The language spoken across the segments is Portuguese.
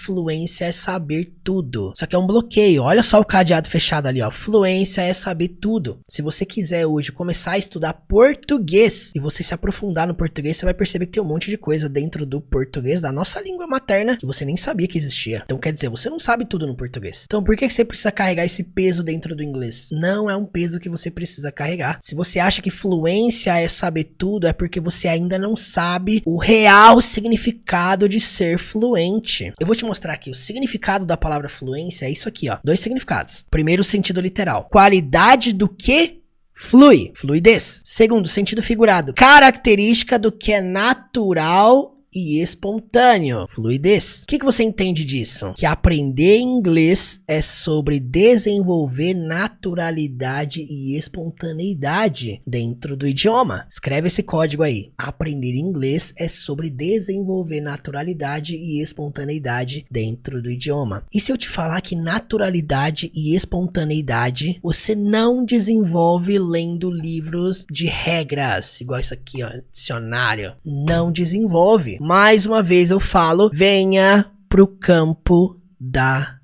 fluência é saber tudo. Só que é um bloqueio. Olha só o cadeado fechado ali, ó. Fluência é saber tudo. Se você quiser hoje começar a estudar português e você se aprofundar no português, você vai perceber que tem um monte de coisa dentro do português, da nossa língua materna, que você nem sabia que existia. Então quer dizer, você não sabe tudo no português. Então por que você precisa carregar esse peso dentro do inglês? Não é um peso que você precisa carregar. Se você acha que fluência é saber tudo, é porque você ainda não sabe o real significado de ser fluente. Eu vou te mostrar aqui o significado da palavra fluência, é isso aqui, ó. 2 significados. Primeiro, sentido literal. Qualidade do que flui, fluidez. Segundo, sentido figurado. Característica do que é natural e espontâneo, fluidez. O que você entende disso? Que aprender inglês é sobre desenvolver naturalidade e espontaneidade dentro do idioma. Escreve esse código aí. Aprender inglês é sobre desenvolver naturalidade e espontaneidade dentro do idioma. E se eu te falar que naturalidade e espontaneidade você não desenvolve lendo livros de regras, igual isso aqui, ó, dicionário. Não desenvolve. Mais uma vez eu falo, venha pro campo da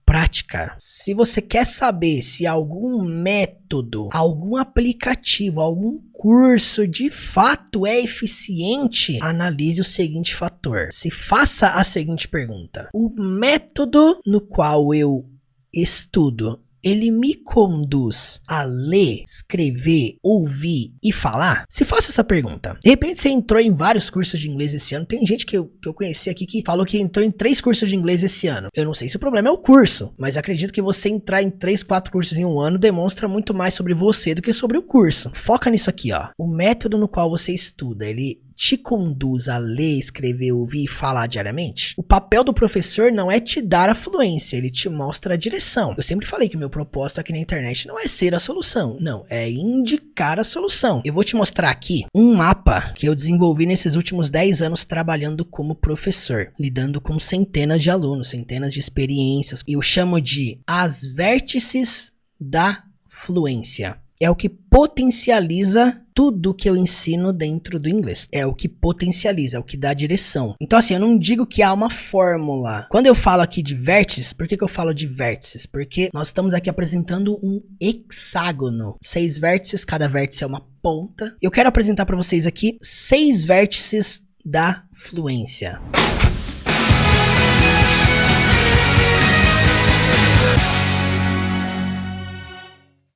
prática. Se você quer saber se algum método, algum aplicativo, algum curso de fato é eficiente, analise o seguinte fator. Se faça a seguinte pergunta: o método no qual eu estudo, ele me conduz a ler, escrever, ouvir e falar? Se faça essa pergunta. De repente você entrou em vários cursos de inglês esse ano. Tem gente que eu conheci aqui que falou que entrou em 3 cursos de inglês esse ano. Eu não sei se o problema é o curso, mas acredito que você entrar em 3, 4 cursos em um ano demonstra muito mais sobre você do que sobre o curso. Foca nisso aqui, ó. O método no qual você estuda, ele te conduz a ler, escrever, ouvir e falar diariamente? O papel do professor não é te dar a fluência, ele te mostra a direção. Eu sempre falei que o meu propósito aqui na internet não é ser a solução, não, é indicar a solução. Eu vou te mostrar aqui um mapa que eu desenvolvi nesses últimos 10 anos trabalhando como professor, lidando com centenas de alunos, centenas de experiências. Eu chamo de as vértices da fluência. É o que potencializa tudo que eu ensino dentro do inglês. É o que potencializa, é o que dá direção. Então assim, eu não digo que há uma fórmula. Quando eu falo aqui de vértices, por que eu falo de vértices? Porque nós estamos aqui apresentando um hexágono. 6 vértices, cada vértice é uma ponta. Eu quero apresentar para vocês aqui 6 vértices da fluência.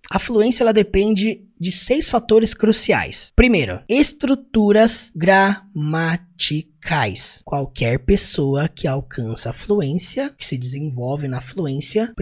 A fluência ela depende de 6 fatores cruciais. Primeiro, estruturas gramaticais. Qualquer pessoa que alcança a fluência, que se desenvolve na fluência,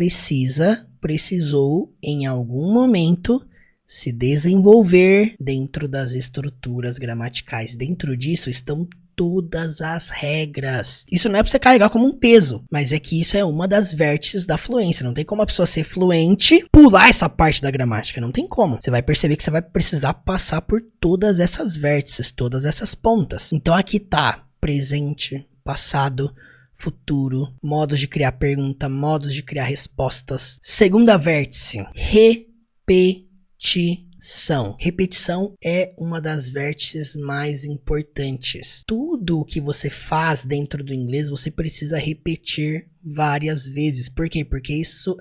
precisou em algum momento se desenvolver dentro das estruturas gramaticais. Dentro disso estão todas as regras. Isso não é pra você carregar como um peso, mas é que isso é uma das vértices da fluência. Não tem como a pessoa ser fluente, pular essa parte da gramática. Não tem como. Você vai perceber que você vai precisar passar por todas essas vértices, todas essas pontas. Então aqui tá presente, passado, futuro, modos de criar pergunta, modos de criar respostas. Segunda vértice, repetição. Repetição é uma das vértices mais importantes. Tudo o que você faz dentro do inglês, você precisa repetir várias vezes. Por quê? Porque isso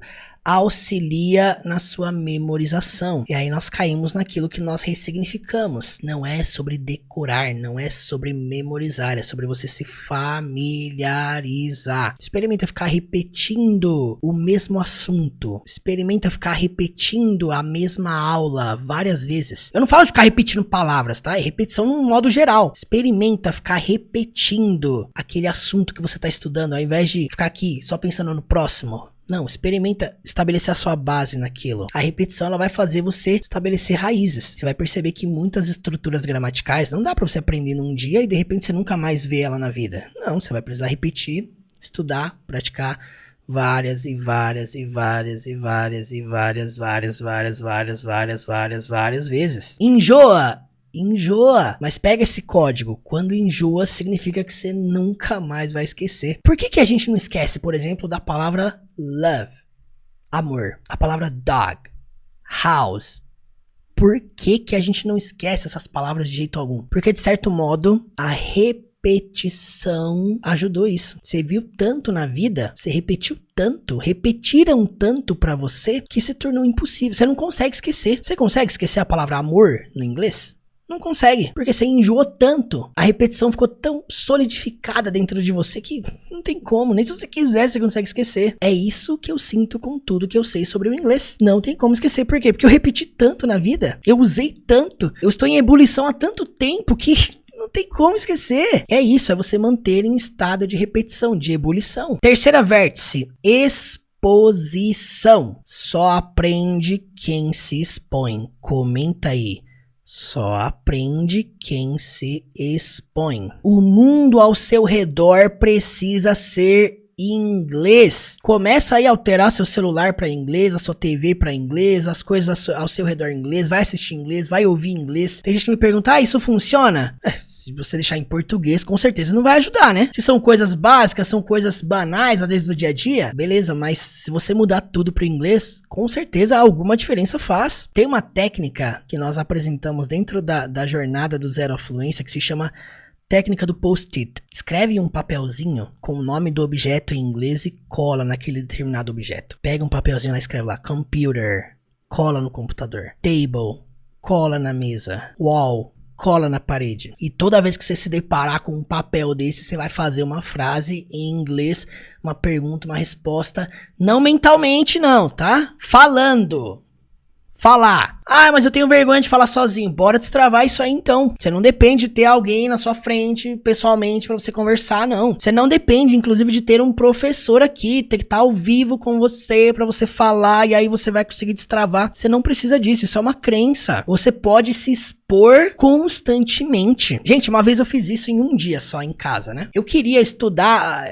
auxilia na sua memorização. E aí nós caímos naquilo que nós ressignificamos. Não é sobre decorar, não é sobre memorizar, é sobre você se familiarizar. Experimenta ficar repetindo o mesmo assunto. Experimenta ficar repetindo a mesma aula várias vezes. Eu não falo de ficar repetindo palavras, tá? É repetição no modo geral. Experimenta ficar repetindo aquele assunto que você está estudando, ao invés de ficar aqui só pensando no próximo. Não, experimenta estabelecer a sua base naquilo. A repetição ela vai fazer você estabelecer raízes. Você vai perceber que muitas estruturas gramaticais não dá pra você aprender num dia e de repente você nunca mais vê ela na vida. Não, você vai precisar repetir, estudar, praticar várias vezes. Enjoa, mas pega esse código. Quando enjoa, significa que você nunca mais vai esquecer. Por que a gente não esquece, por exemplo, da palavra love, amor, a palavra dog, house? Por que a gente não esquece essas palavras de jeito algum? Porque, de certo modo, a repetição repetição ajudou isso. Você viu tanto na vida, você repetiu tanto, repetiram tanto pra você que se tornou impossível. Você não consegue esquecer. Você consegue esquecer a palavra amor no inglês? Não consegue, porque você enjoou tanto. A repetição ficou tão solidificada dentro de você que não tem como, nem se você quiser você consegue esquecer. É isso que eu sinto com tudo que eu sei sobre o inglês. Não tem como esquecer, por quê? Porque eu repeti tanto na vida, eu usei tanto, eu estou em ebulição há tanto tempo que não tem como esquecer. É isso, é você manter em estado de repetição, de ebulição. Terceira vértice, exposição. Só aprende quem se expõe. Comenta aí. Só aprende quem se expõe. O mundo ao seu redor precisa ser inglês. Começa aí a alterar seu celular para inglês, a sua TV para inglês, as coisas ao seu redor em inglês, vai assistir inglês, vai ouvir inglês. Tem gente que me pergunta, isso funciona? Se você deixar em português, com certeza não vai ajudar, né? Se são coisas básicas, são coisas banais, às vezes do dia a dia, beleza, mas se você mudar tudo para inglês, com certeza alguma diferença faz. Tem uma técnica que nós apresentamos dentro da jornada do Zero à Fluência que se chama técnica do post-it. Escreve um papelzinho com o nome do objeto em inglês e cola naquele determinado objeto. Pega um papelzinho lá e escreve lá, computer, cola no computador. Table, cola na mesa. Wall, cola na parede. E toda vez que você se deparar com um papel desse, você vai fazer uma frase em inglês, uma pergunta, uma resposta. Não mentalmente não, tá? Falando. Falar. Ah, mas eu tenho vergonha de falar sozinho. Bora destravar isso aí então. Você não depende de ter alguém na sua frente, pessoalmente, pra você conversar, não. Você não depende, inclusive, de ter um professor aqui, ter que estar ao vivo com você, pra você falar, e aí você vai conseguir destravar. Você não precisa disso, isso é uma crença. Você pode se expor constantemente. Gente, uma vez eu fiz isso em um dia só, em casa, né? Eu queria estudar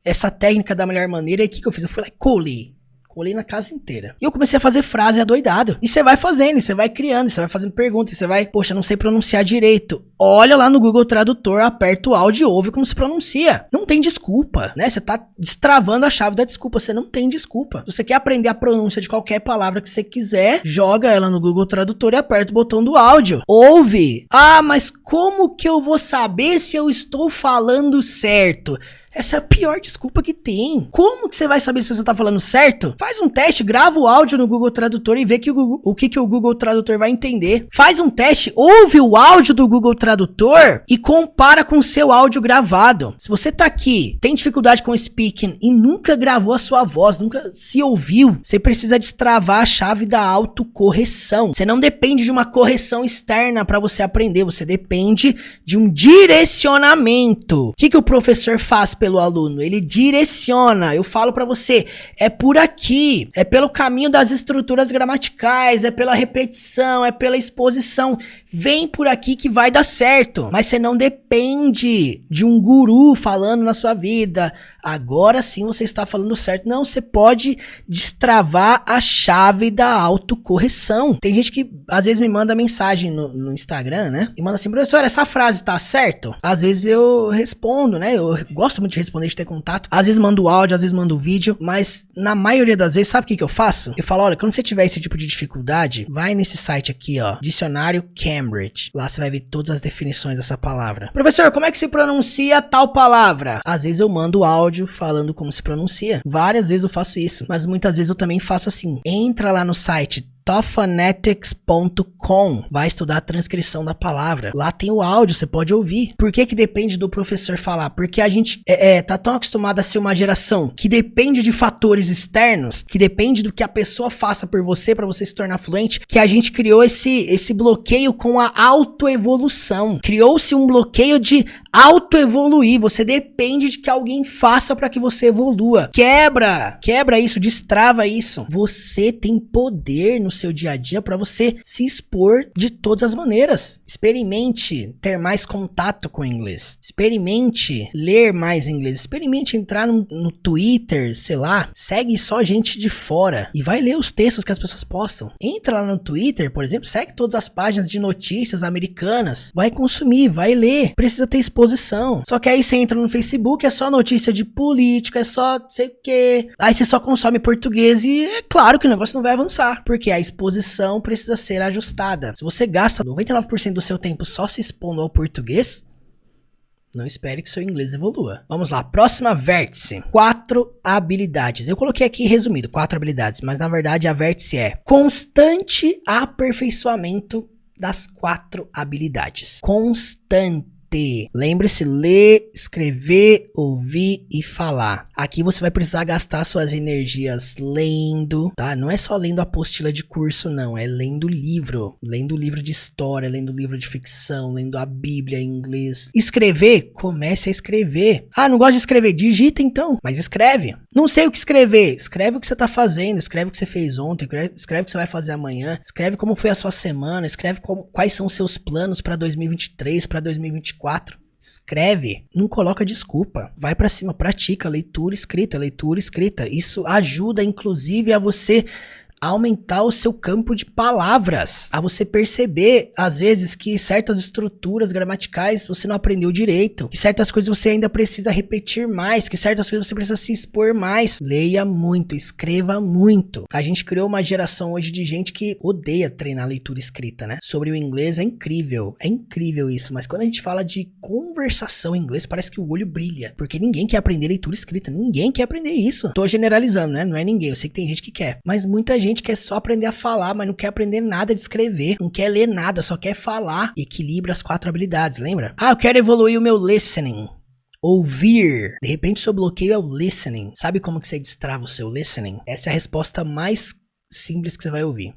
essa técnica da melhor maneira, e o que eu fiz? Eu fui lá e colei na casa inteira. E eu comecei a fazer frase adoidado. E você vai fazendo, você vai criando, você vai fazendo perguntas, você vai, poxa, não sei pronunciar direito. Olha lá no Google Tradutor, aperta o áudio e ouve como se pronuncia. Não tem desculpa, né? Você tá destravando a chave da desculpa, você não tem desculpa. Se você quer aprender a pronúncia de qualquer palavra que você quiser, joga ela no Google Tradutor e aperta o botão do áudio. Ouve. Ah, mas como que eu vou saber se eu estou falando certo? Essa é a pior desculpa que tem. Como que você vai saber se você tá falando certo? Faz um teste, grava o áudio no Google Tradutor e vê o que o Google Tradutor vai entender. Faz um teste, ouve o áudio do Google Tradutor e compara com o seu áudio gravado. Se você tá aqui, tem dificuldade com o speaking e nunca gravou a sua voz, nunca se ouviu, você precisa destravar a chave da autocorreção. Você não depende de uma correção externa para você aprender, você depende de um direcionamento. O que o professor faz pelo aluno? Ele direciona. Eu falo pra você, é por aqui, é pelo caminho das estruturas gramaticais, é pela repetição, é pela exposição. Vem por aqui que vai dar certo. Mas você não depende de um guru falando na sua vida. Agora sim você está falando certo. Não, você pode destravar a chave da autocorreção. Tem gente que às vezes me manda mensagem no Instagram, né? E manda assim, professor, essa frase tá certo? Às vezes eu respondo, né? Eu gosto muito de responder, de ter contato. Às vezes mando áudio, às vezes mando vídeo. Mas na maioria das vezes, sabe o que eu faço? Eu falo, olha, quando você tiver esse tipo de dificuldade, vai nesse site aqui, ó. Dicionário Cambridge. Lá você vai ver todas as definições dessa palavra. Professor, como é que se pronuncia tal palavra? Às vezes eu mando áudio falando como se pronuncia. Várias vezes eu faço isso, mas muitas vezes eu também faço assim. Entra lá no site tophonetics.com, vai estudar a transcrição da palavra. Lá tem o áudio, você pode ouvir. Por que que depende do professor falar? Porque a gente tá tão acostumado a ser uma geração que depende de fatores externos, que depende do que a pessoa faça por você para você se tornar fluente, que a gente criou esse bloqueio com a autoevolução. Criou-se um bloqueio de autoevoluir. Você depende de que alguém faça para que você evolua. Quebra isso, destrava isso. Você tem poder no seu dia a dia para você se expor de todas as maneiras. Experimente ter mais contato com o inglês. Experimente ler mais inglês. Experimente entrar no Twitter, sei lá, segue só gente de fora e vai ler os textos que as pessoas postam. Entra lá no Twitter, por exemplo, segue todas as páginas de notícias americanas. Vai consumir, vai ler. Precisa ter exposição. Só que aí você entra no Facebook, é só notícia de política, é só sei o quê. Aí você só consome português e é claro que o negócio não vai avançar, porque a exposição precisa ser ajustada. Se você gasta 99% do seu tempo só se expondo ao português, Não espere que seu inglês evolua. Vamos lá, próxima vértice. 4 habilidades. Eu coloquei aqui resumido, 4 habilidades, mas na verdade a vértice é constante aperfeiçoamento das 4 habilidades. Constante. Lembre-se, ler, escrever, ouvir e falar. Aqui você vai precisar gastar suas energias lendo, tá? Não é só lendo apostila de curso, não. É lendo livro. Lendo livro de história, lendo livro de ficção, lendo a Bíblia em inglês. Escrever, comece a escrever. Ah, não gosto de escrever? Digita então, mas escreve. Não sei o que escrever. Escreve o que você tá fazendo, escreve o que você fez ontem, escreve o que você vai fazer amanhã, escreve como foi a sua semana, escreve quais são os seus planos para 2023, para 2024. Escreve, não coloca desculpa, vai pra cima, pratica leitura escrita. Isso ajuda inclusive a você aumentar o seu campo de palavras, a você perceber às vezes que certas estruturas gramaticais você não aprendeu direito, que certas coisas você ainda precisa repetir mais, que certas coisas você precisa se expor mais. Leia muito, escreva muito. A gente criou uma geração hoje de gente que odeia treinar leitura escrita, né? Sobre o inglês é incrível isso, mas quando a gente fala de conversação em inglês parece que o olho brilha, porque ninguém quer aprender leitura escrita, ninguém quer aprender isso. Tô generalizando, né? Não é ninguém, eu sei que tem gente que quer, mas muita gente quer só aprender a falar, mas não quer aprender nada de escrever, não quer ler nada, só quer falar. Equilibra as 4 habilidades, lembra? Ah, eu quero evoluir o meu listening. Ouvir. De repente, seu bloqueio é o listening. Sabe como que você destrava o seu listening? Essa é a resposta mais simples que você vai ouvir.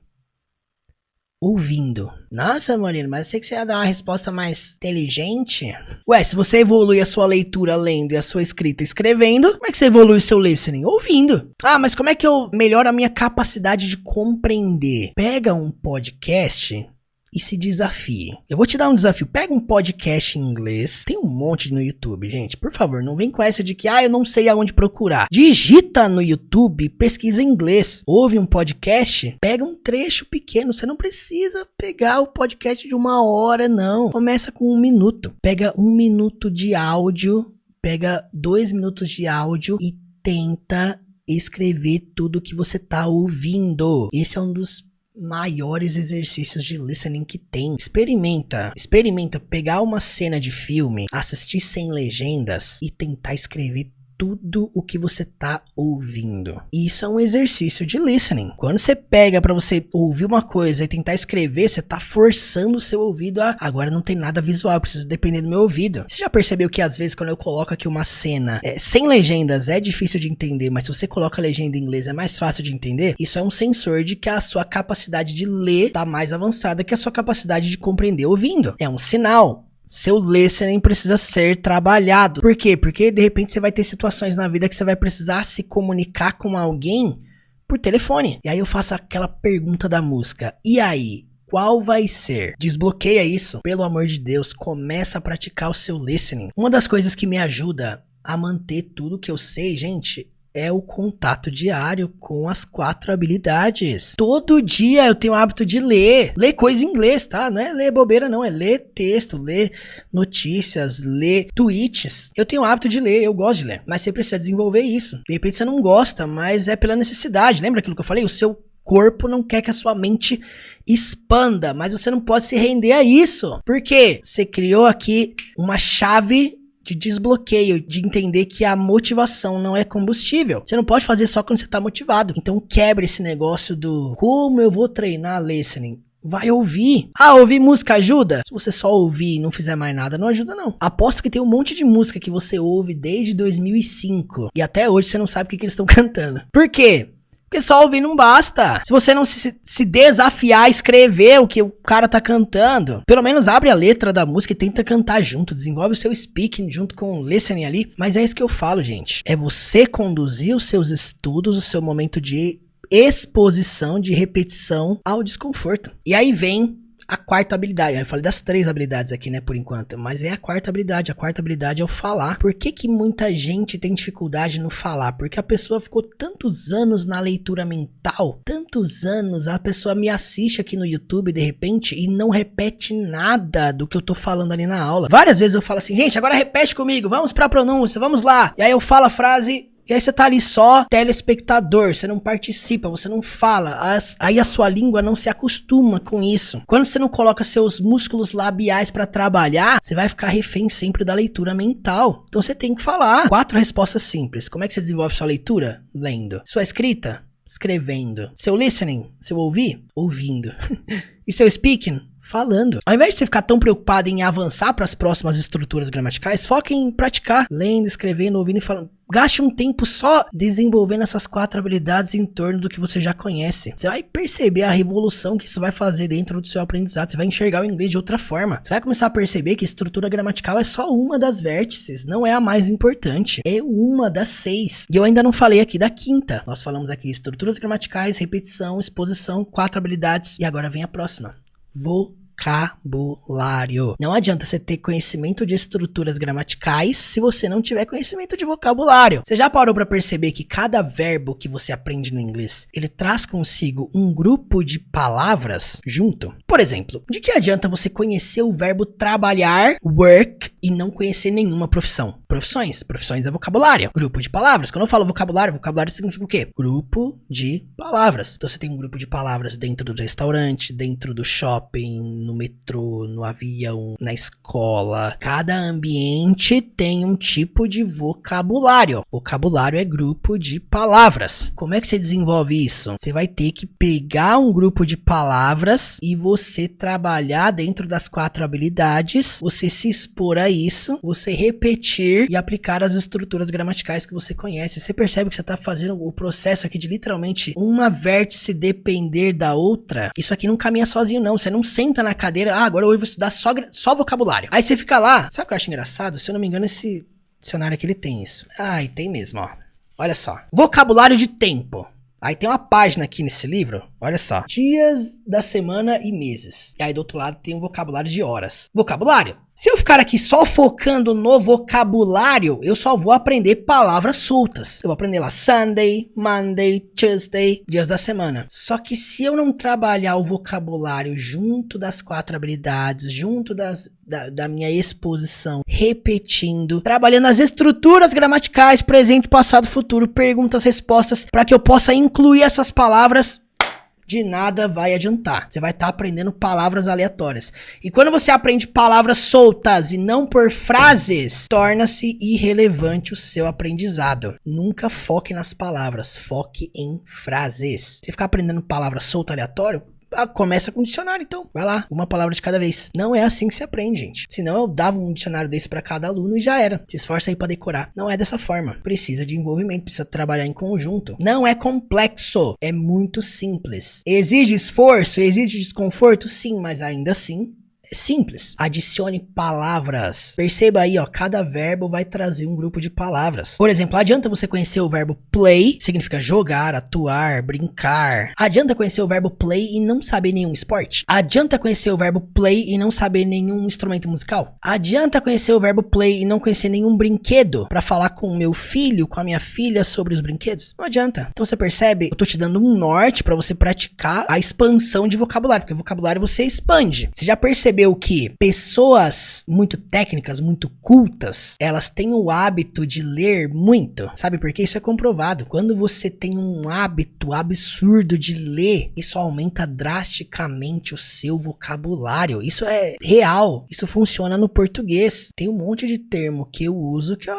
Ouvindo. Nossa, Marina, mas eu sei que você ia dar uma resposta mais inteligente. Ué, se você evolui a sua leitura lendo e a sua escrita escrevendo, como é que você evolui o seu listening? Ouvindo. Ah, mas como é que eu melhoro a minha capacidade de compreender? Pega um podcast e se desafie. Eu vou te dar um desafio. Pega um podcast em inglês. Tem um monte no YouTube, gente. Por favor, não vem com essa de que, eu não sei aonde procurar. Digita no YouTube, pesquisa em inglês. Ouve um podcast, pega um trecho pequeno. Você não precisa pegar o podcast de 1 hora, não. Começa com 1 minuto. Pega 1 minuto de áudio, pega 2 minutos de áudio e tenta escrever tudo que você tá ouvindo. Esse é um dos maiores exercícios de listening que tem. Experimenta pegar uma cena de filme, assistir sem legendas e tentar escrever tudo o que você tá ouvindo. Isso é um exercício de listening. Quando você pega pra você ouvir uma coisa e tentar escrever, você tá forçando o seu ouvido a... Agora não tem nada visual, eu preciso depender do meu ouvido. Você já percebeu que às vezes quando eu coloco aqui uma cena sem legendas é difícil de entender, mas se você coloca a legenda em inglês é mais fácil de entender? Isso é um sensor de que a sua capacidade de ler tá mais avançada que a sua capacidade de compreender ouvindo. É um sinal. Seu listening precisa ser trabalhado. Por quê? Porque de repente você vai ter situações na vida que você vai precisar se comunicar com alguém por telefone. E aí eu faço aquela pergunta da música. E aí? Qual vai ser? Desbloqueia isso. Pelo amor de Deus, começa a praticar o seu listening. Uma das coisas que me ajuda a manter tudo que eu sei, gente, é o contato diário com as 4 habilidades. Todo dia eu tenho o hábito de ler coisa em inglês, tá? Não é ler bobeira não, é ler texto, ler notícias, ler tweets. Eu tenho o hábito de ler, eu gosto de ler, mas você precisa desenvolver isso. De repente você não gosta, mas é pela necessidade. Lembra aquilo que eu falei? O seu corpo não quer que a sua mente expanda, mas você não pode se render a isso. Por quê? Você criou aqui uma chave de desbloqueio, de entender que a motivação não é combustível. Você não pode fazer só quando você tá motivado. Então quebra esse negócio do como eu vou treinar listening. Vai ouvir. Ah, ouvir música ajuda? Se você só ouvir e não fizer mais nada, não ajuda não. Aposto que tem um monte de música que você ouve desde 2005 e até hoje você não sabe o que eles estão cantando. Por quê? Porque só ouvir não basta. Se você não se desafiar a escrever o que o cara tá cantando, pelo menos abre a letra da música e tenta cantar junto. Desenvolve o seu speaking junto com o listening ali. Mas é isso que eu falo, gente. É você conduzir os seus estudos, o seu momento de exposição, de repetição ao desconforto. E aí vem a 4ª habilidade. Eu falei das 3 habilidades aqui, né, por enquanto. Mas vem a 4ª habilidade. A 4ª habilidade é o falar. Por que muita gente tem dificuldade no falar? Porque a pessoa ficou tantos anos na leitura mental. Tantos anos. A pessoa me assiste aqui no YouTube, de repente, e não repete nada do que eu tô falando ali na aula. Várias vezes eu falo assim, gente, agora repete comigo. Vamos pra pronúncia, vamos lá. E aí eu falo a frase E aí você tá ali só telespectador, você não participa, você não fala, aí a sua língua não se acostuma com isso. Quando você não coloca seus músculos labiais pra trabalhar, você vai ficar refém sempre da leitura mental. Então você tem que falar. 4 respostas simples. Como é que você desenvolve sua leitura? Lendo. Sua escrita? Escrevendo. Seu listening? Seu ouvir? Ouvindo. E seu speaking? Falando. Ao invés de você ficar tão preocupado em avançar para as próximas estruturas gramaticais, foque em praticar, lendo, escrevendo, ouvindo e falando. Gaste um tempo só desenvolvendo essas 4 habilidades em torno do que você já conhece. Você vai perceber a revolução que isso vai fazer dentro do seu aprendizado. Você vai enxergar o inglês de outra forma. Você vai começar a perceber que a estrutura gramatical é só uma das vértices, não é a mais importante. É uma das 6. E eu ainda não falei aqui da 5ª. Nós falamos aqui estruturas gramaticais, repetição, exposição, 4 habilidades. E agora vem a próxima. Vocabulário. Não adianta você ter conhecimento de estruturas gramaticais se você não tiver conhecimento de vocabulário. Você já parou para perceber que cada verbo que você aprende no inglês, ele traz consigo um grupo de palavras junto? Por exemplo, de que adianta você conhecer o verbo trabalhar, work, e não conhecer nenhuma profissão? Profissões é vocabulário. Grupo de palavras. Quando eu falo vocabulário, vocabulário significa o quê? Grupo de palavras. Então você tem um grupo de palavras dentro do restaurante, dentro do shopping, no metrô, no avião, na escola. Cada ambiente tem um tipo de vocabulário. Vocabulário é grupo de palavras. Como é que você desenvolve isso? Você vai ter que pegar um grupo de palavras e você trabalhar dentro das 4 habilidades, você se expor a isso, você repetir e aplicar as estruturas gramaticais que você conhece. Você percebe que você está fazendo o processo aqui de literalmente uma vértice depender da outra? Isso aqui não caminha sozinho não. Você não senta na cadeira, agora eu vou estudar só vocabulário. Aí você fica lá. Sabe o que eu acho engraçado? Se eu não me engano, esse dicionário aqui ele tem isso. E tem mesmo, ó. Olha só. Vocabulário de tempo. Aí tem uma página aqui nesse livro, olha só. Dias da semana e meses. E aí do outro lado tem um vocabulário de horas. Vocabulário. Se eu ficar aqui só focando no vocabulário, eu só vou aprender palavras soltas. Eu vou aprender lá Sunday, Monday, Tuesday, dias da semana. Só que se eu não trabalhar o vocabulário junto das 4 habilidades, junto da minha exposição, repetindo, trabalhando as estruturas gramaticais, presente, passado, futuro, perguntas, respostas, para que eu possa incluir essas palavras, de nada vai adiantar. Você vai estar aprendendo palavras aleatórias. E quando você aprende palavras soltas e não por frases, torna-se irrelevante o seu aprendizado. Nunca foque nas palavras, foque em frases. Você ficar aprendendo palavras soltas aleatório, começa com um dicionário, então. Vai lá, uma palavra de cada vez. Não é assim que se aprende, gente. Senão eu dava um dicionário desse pra cada aluno e já era. Se esforça aí pra decorar. Não é dessa forma. Precisa de envolvimento, precisa trabalhar em conjunto. Não é complexo, é muito simples. Exige esforço, exige desconforto? Sim, mas ainda assim é simples. Adicione palavras. Perceba aí, ó, cada verbo vai trazer um grupo de palavras. Por exemplo, adianta você conhecer o verbo play, significa jogar, atuar, brincar. Adianta conhecer o verbo play e não saber nenhum esporte? Adianta conhecer o verbo play e não saber nenhum instrumento musical? Adianta conhecer o verbo play e não conhecer nenhum brinquedo para falar com o meu filho, com a minha filha sobre os brinquedos? Não adianta. Então você percebe? Eu tô te dando um norte para você praticar a expansão de vocabulário, porque vocabulário você expande. Você já percebeu que pessoas muito técnicas, muito cultas, elas têm o hábito de ler muito? Sabe por quê? Isso é comprovado. Quando você tem um hábito absurdo de ler, isso aumenta drasticamente o seu vocabulário. Isso é real. Isso funciona no português. Tem um monte de termo que eu uso que eu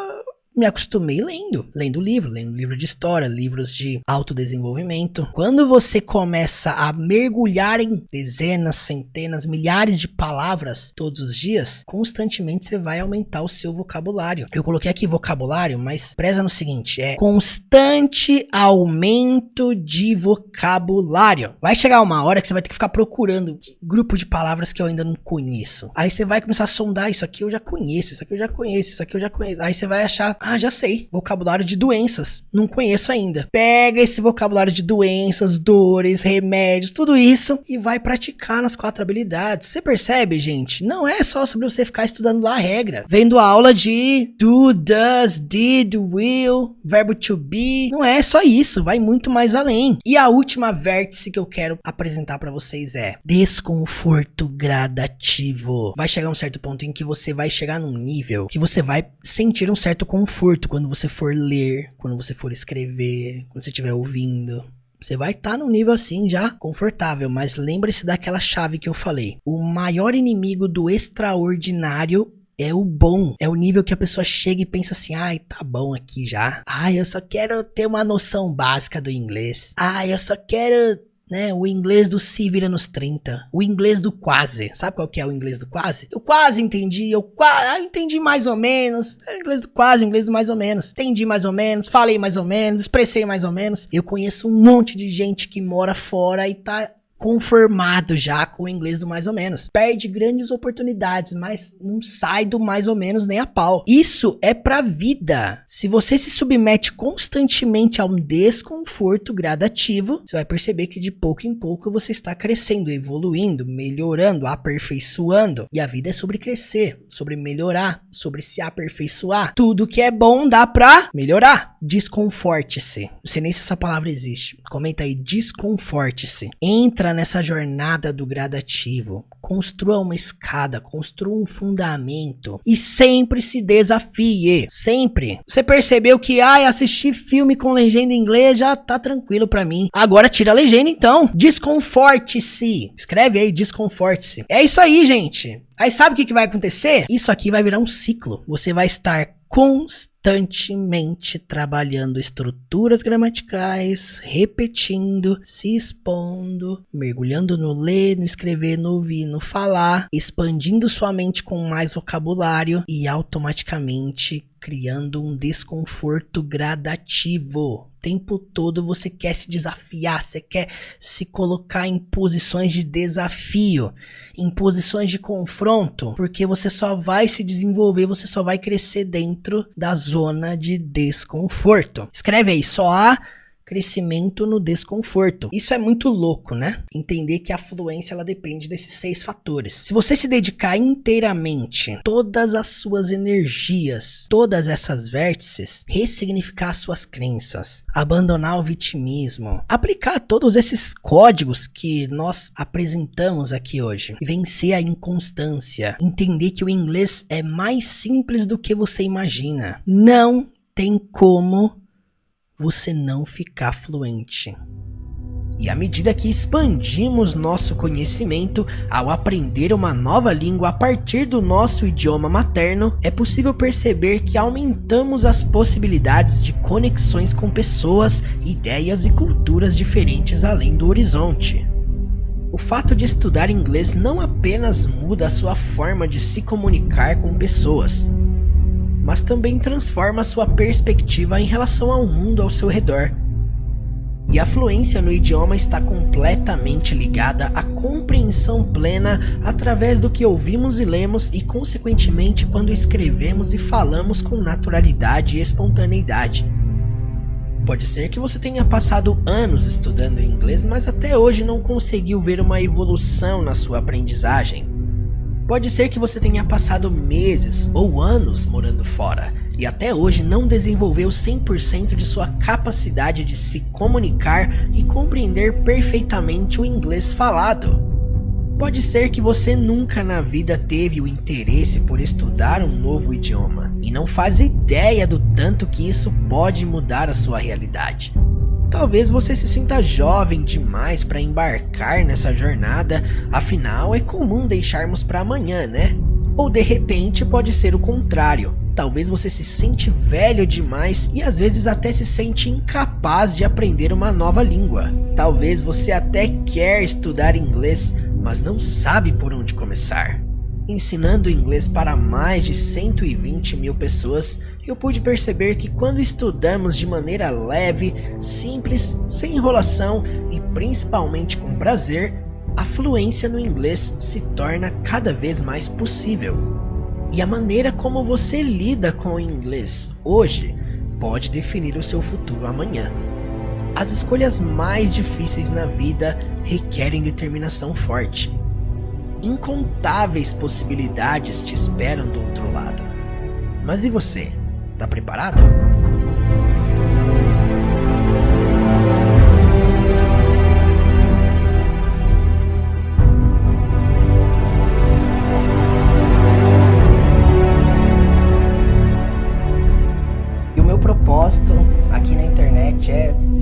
me acostumei lendo livro de história, livros de autodesenvolvimento. Quando você começa a mergulhar em dezenas, centenas, milhares de palavras todos os dias, constantemente você vai aumentar o seu vocabulário. Eu coloquei aqui vocabulário, mas preza no seguinte, é constante aumento de vocabulário. Vai chegar uma hora que você vai ter que ficar procurando que grupo de palavras que eu ainda não conheço. Aí você vai começar a sondar, isso aqui eu já conheço, isso aqui eu já conheço, isso aqui eu já conheço. Aí você vai achar, já sei, vocabulário de doenças, não conheço ainda. Pega esse vocabulário de doenças, dores, remédios, tudo isso e vai praticar nas 4 habilidades. Você percebe, gente? Não é só sobre você ficar estudando lá a regra, vendo a aula de do, does, did, will, verbo to be. Não é só isso, vai muito mais além. E a última vértice que eu quero apresentar para vocês é desconforto gradativo. Vai chegar um certo ponto em que você vai chegar num nível que você vai sentir um certo conforto desconforto quando você for ler, quando você for escrever, quando você estiver ouvindo. Você vai estar num nível assim já confortável, mas lembre-se daquela chave que eu falei. O maior inimigo do extraordinário é o bom. É o nível que a pessoa chega e pensa assim, ai, tá bom aqui já. Ai, eu só quero ter uma noção básica do inglês. Ai, eu só quero, né, o inglês do se vira nos 30. O inglês do quase. Sabe qual que é o inglês do quase? Eu quase entendi, entendi mais ou menos. É o inglês do quase, o inglês do mais ou menos. Entendi mais ou menos, falei mais ou menos, expressei mais ou menos. Eu conheço um monte de gente que mora fora e tá conformado já com o inglês do mais ou menos. Perde grandes oportunidades, mas não sai do mais ou menos nem a pau. Isso é pra vida. Se você se submete constantemente a um desconforto gradativo, você vai perceber que de pouco em pouco você está crescendo, evoluindo, melhorando, aperfeiçoando. E a vida é sobre crescer, sobre melhorar, sobre se aperfeiçoar. Tudo que é bom dá pra melhorar. Desconforte-se. Não sei nem se essa palavra existe. Comenta aí, desconforte-se. Entra nessa jornada do gradativo, construa uma escada, construa um fundamento e sempre se desafie, sempre. Você percebeu que, assistir filme com legenda em inglês já tá tranquilo pra mim. Agora tira a legenda então, desconforte-se. Escreve aí, desconforte-se. É isso aí, gente. Aí sabe o que vai acontecer? Isso aqui vai virar um ciclo. Você vai estar constantemente trabalhando estruturas gramaticais, repetindo, se expondo, mergulhando no ler, no escrever, no ouvir, no falar, expandindo sua mente com mais vocabulário e automaticamente criando um desconforto gradativo. O tempo todo você quer se desafiar, você quer se colocar em posições de desafio, em posições de confronto, porque você só vai se desenvolver, você só vai crescer dentro da zona de desconforto. Escreve aí, só há crescimento no desconforto. Isso é muito louco, né? Entender que a fluência ela depende desses 6 fatores. Se você se dedicar inteiramente, todas as suas energias, todas essas vértices, ressignificar suas crenças, abandonar o vitimismo, aplicar todos esses códigos que nós apresentamos aqui hoje, vencer a inconstância, entender que o inglês é mais simples do que você imagina. Não tem como você não ficar fluente. E à medida que expandimos nosso conhecimento ao aprender uma nova língua a partir do nosso idioma materno, é possível perceber que aumentamos as possibilidades de conexões com pessoas, ideias e culturas diferentes além do horizonte. O fato de estudar inglês não apenas muda a sua forma de se comunicar com pessoas, mas também transforma sua perspectiva em relação ao mundo ao seu redor. E a fluência no idioma está completamente ligada à compreensão plena através do que ouvimos e lemos e, consequentemente, quando escrevemos e falamos com naturalidade e espontaneidade. Pode ser que você tenha passado anos estudando inglês, mas até hoje não conseguiu ver uma evolução na sua aprendizagem. Pode ser que você tenha passado meses ou anos morando fora e até hoje não desenvolveu 100% de sua capacidade de se comunicar e compreender perfeitamente o inglês falado. Pode ser que você nunca na vida teve o interesse por estudar um novo idioma e não faz ideia do tanto que isso pode mudar a sua realidade. Talvez você se sinta jovem demais para embarcar nessa jornada, afinal é comum deixarmos para amanhã, né? Ou de repente pode ser o contrário. Talvez você se sente velho demais e às vezes até se sente incapaz de aprender uma nova língua. Talvez você até quer estudar inglês, mas não sabe por onde começar. Ensinando inglês para mais de 120 mil pessoas, eu pude perceber que quando estudamos de maneira leve, simples, sem enrolação e principalmente com prazer, a fluência no inglês se torna cada vez mais possível. E a maneira como você lida com o inglês hoje pode definir o seu futuro amanhã. As escolhas mais difíceis na vida requerem determinação forte. Incontáveis possibilidades te esperam do outro lado. Mas e você? Tá preparado?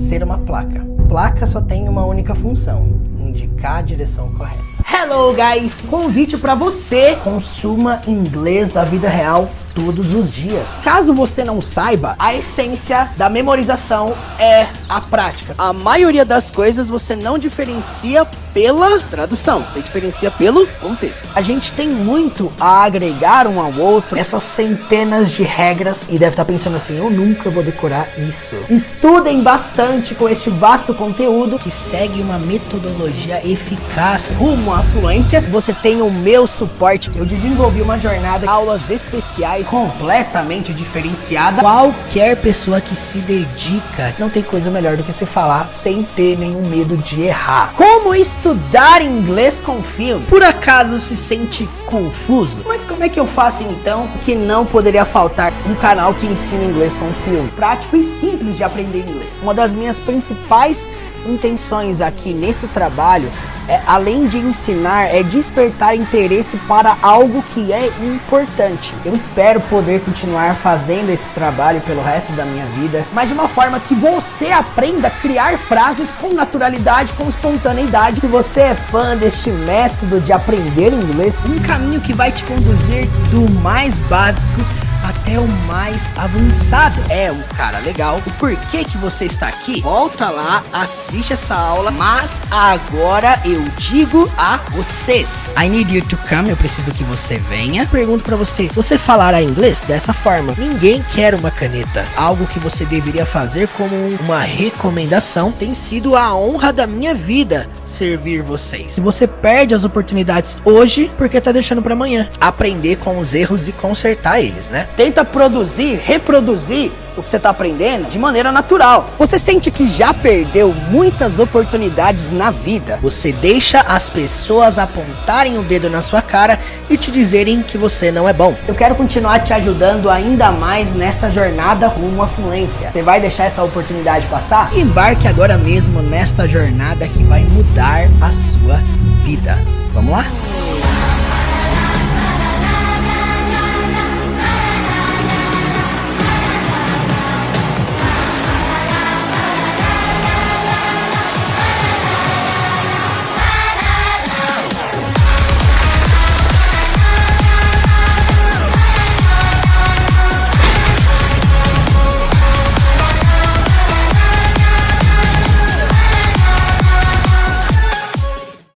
ser uma placa. Placa só tem uma única função: indicar a direção correta. Hello guys! Convite para você: consuma inglês da vida real todos os dias. Caso você não saiba, a essência da memorização é a prática. A maioria das coisas você não diferencia pela tradução, você diferencia pelo contexto. A gente tem muito a agregar um ao outro, essas centenas de regras, e deve estar pensando assim: eu nunca vou decorar isso. Estudem bastante com este vasto conteúdo que segue uma metodologia eficaz rumo à fluência. Você tem o meu suporte. Eu desenvolvi uma jornada, aulas especiais completamente diferenciada. Qualquer pessoa que se dedica, não tem coisa melhor do que se falar sem ter nenhum medo de errar. Como estudar inglês com filme? Por acaso se sente confuso? Mas como é que eu faço então? Que não poderia faltar um canal que ensina inglês com filme. Prático e simples de aprender inglês. Uma das minhas principais intenções aqui nesse trabalho além de ensinar, é despertar interesse para algo que é importante. Eu espero poder continuar fazendo esse trabalho pelo resto da minha vida, mas de uma forma que você aprenda a criar frases com naturalidade, com espontaneidade. Se você é fã deste método de aprender inglês, um caminho que vai te conduzir do mais básico até o mais avançado. É um cara legal. O porquê que você está aqui? Volta lá, assiste essa aula. Mas agora eu digo a vocês: I need you to come. Eu preciso que você venha. Pergunto pra você: você falará inglês dessa forma? Ninguém quer uma caneta. Algo que você deveria fazer como uma recomendação. Tem sido a honra da minha vida servir vocês. Se você perde as oportunidades hoje, porque tá deixando pra amanhã. Aprender com os erros e consertar eles, né? Tenta produzir, reproduzir o que você está aprendendo de maneira natural. Você sente que já perdeu muitas oportunidades na vida? Você deixa as pessoas apontarem o dedo na sua cara e te dizerem que você não é bom. Eu quero continuar te ajudando ainda mais nessa jornada rumo à fluência. Você vai deixar essa oportunidade passar? Embarque agora mesmo nesta jornada que vai mudar a sua vida. Vamos lá?